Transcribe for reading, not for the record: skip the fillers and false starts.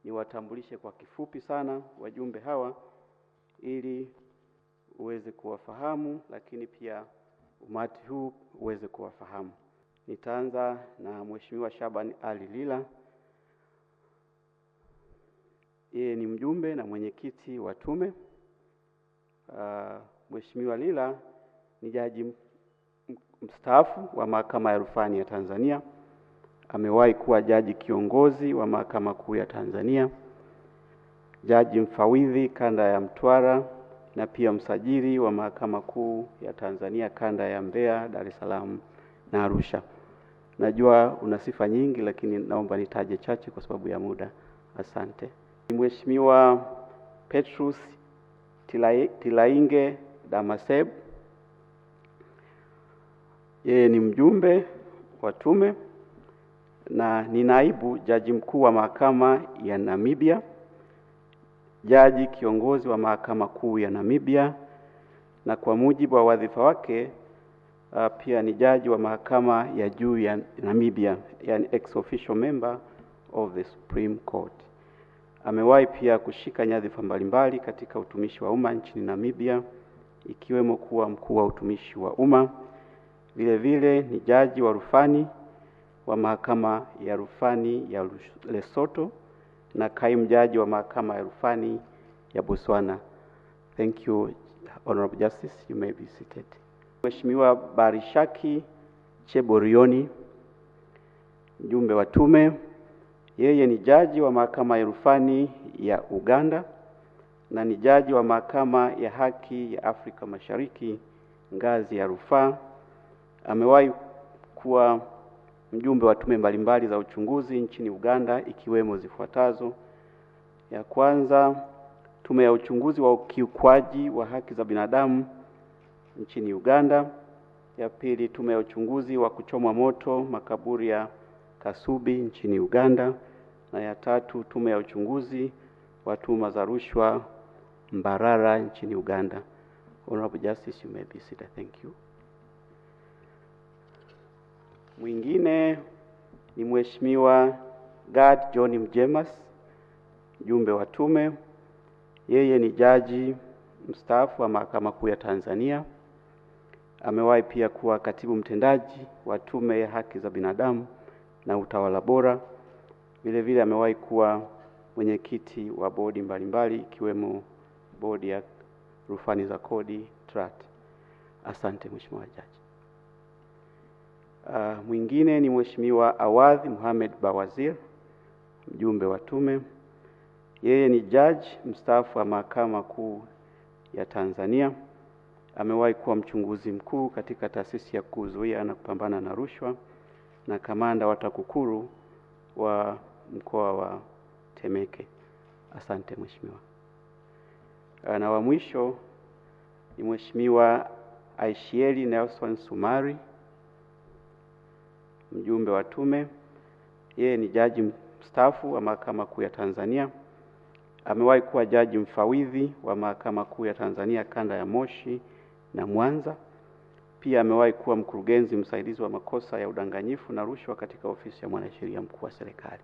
niwatambulishe kwa kifupi sana wajumbe hawa ili uweze kuwafahamu, lakini pia umati huu uweze kuwafahamu. Nitaanza na Mheshimiwa Shaban Ali Lila. Yeye ni mjumbe na mwenyekiti wa tume. Mheshimiwa Lila ni jaji mstaafu wa Mahakama ya Rufani ya Tanzania. Amewahi kuwa jaji kiongozi wa Mahakama Kuu ya Tanzania, jaji mfawidhi kanda ya Mtwara, na pia msajili wa Mahakama Kuu ya Tanzania kanda ya Mbeya, Dar es Salaam na Arusha. Najua una sifa nyingi, lakini naomba nitaje chache kwa sababu ya muda. Asante. Mheshimiwa Petrus Tilainge Damaseb. Yeye ni mjumbe wa tume na ni naibu jaji mkuu wa Mahakama ya Namibia, jaji kiongozi wa Mahakama Kuu ya Namibia, na kwa mujibu wa wadhifa wake pia ni jaji wa Mahakama ya Juu ya Namibia, yani ex officio member of the Supreme Court. Amewahi pia kushika nyadhifa mbalimbali katika utumishi wa umma nchini Namibia, ikiwemo kuwa mkuu wa utumishi wa umma. Vile vile ni jaji wa rufani wa Mahakama ya Rufani ya Lesotho na kaimu jaji wa Mahakama ya Rufani ya Botswana. Thank you, Honorable Justice. You may be seated. Mheshimiwa Barishaki Cheborioni, mjumbe wa tume. Yeye ni jaji wa Mahakama ya Rufani ya Uganda na ni jaji wa Mahakama ya Haki ya Afrika Mashariki ngazi ya rufaa. Amewahi kuwa mjumbe wa tume mbalimbali za uchunguzi nchini Uganda, ikiwemo zifuatazo: ya kwanza, tume ya uchunguzi wa ukiukwaji wa haki za binadamu nchini Uganda; ya pili, tume ya uchunguzi wa kuchomwa moto makaburi ya Kasubi nchini Uganda; na ya tatu, tume ya uchunguzi wa tuhuma za rushwa Mbarara nchini Uganda. Honorable Justice, you may be seated. Thank you. Mwingine ni Mheshimiwa Gad John Mjemas, mjumbe wa tume. Yeye ni jaji mstaafu wa Mahakama Kuu ya Tanzania. Amewahi pia kuwa katibu mtendaji wa Tume ya Haki za Binadamu na Utawala Bora. Vile vile amewahi kuwa mwenyekiti wa bodi mbalimbali, ikiwemo bodi ya rufani za kodi TRAT. Asante Mheshimiwa Jaji. Mwingine ni Mheshimiwa Awadhi Mohamed Bawazir, mjumbe wa tume. Yeye ni jaji mstaafu wa Mahakama Kuu ya Tanzania. Amewahi kuwa mchunguzi mkuu katika taasisi ya kuzuia na kupambana na rushwa na kamanda wa TAKUKURU wa mkoa wa Temeke. Asante Mheshimiwa. Na wa mwisho ni Mheshimiwa Aishieli Nelson Sumari, mjumbe wa tume. Yeye ni jaji mstaafu wa Mahakama Kuu ya Tanzania. Amewahi kuwa jaji mfawidhi wa Mahakama Kuu ya Tanzania kanda ya Moshi na Mwanza. Pia amewahi kuwa mkurugenzi msaidizi wa makosa ya udanganyifu na rushwa katika ofisi ya mwanasheria mkuu wa serikali.